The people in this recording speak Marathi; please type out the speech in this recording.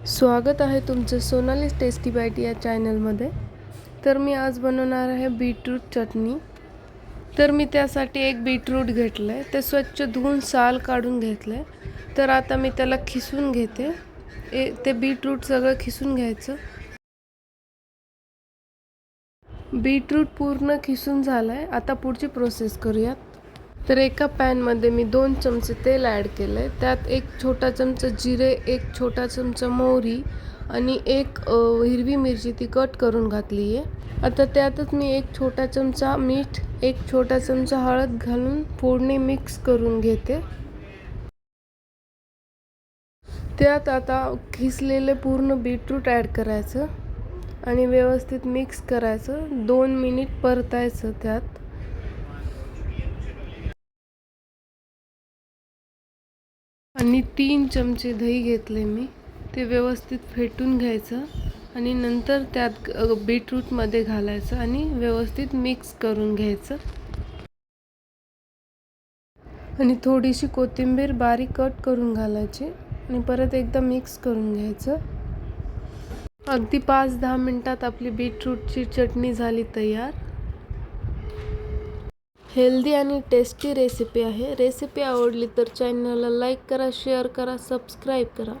स्वागत आहे तुमचं सोनाली टेस्टी बाईट या चॅनलमध्ये. तर मी आज बनवणार आहे बीटरूट चटणी. तर मी त्यासाठी एक बीटरूट घेतलं आहे, ते स्वच्छ धुवून साल काढून घेतलं आहे. तर आता मी त्याला खिसून घेते. ते बीटरूट सगळं खिसून घ्यायचं. बीटरूट पूर्ण खिसून झालं आहे. आता पुढची प्रोसेस करूयात. तर एका पॅनमध्ये मी 2 चमचे तेल ॲड केलं आहे. त्यात 1 छोटा चमचा जिरे, 1 छोटा चमचा मोहरी आणि 1 हिरवी मिरची ती कट करून घातली आहे. आता त्यातच मी 1 छोटा चमचा मीठ, 1 छोटा चमचा हळद घालून फोडणी मिक्स करून घेते. त्यात आता खिसलेले पूर्ण बीटरूट ॲड करायचं आणि व्यवस्थित मिक्स करायचं. 2 मिनिट परतायचं त्यात. आणि 3 चमचे दही घेतले मी, ते व्यवस्थित फेटून घ्यायचं आणि नंतर त्यात बीटरूटमध्ये घालायचं आणि व्यवस्थित मिक्स करून घ्यायचं. आणि थोडीशी कोथिंबीर बारीक कट करून घालायची आणि परत एकदा मिक्स करून घ्यायचं. अगदी 5-10 मिनिटात आपली बीटरूटची चटणी झाली तयार. हेल्दी आणि टेस्टी रेसिपी आहे. रेसिपी आवडली तर चॅनलला लाईक करा, शेअर करा, सबस्क्राईब करा.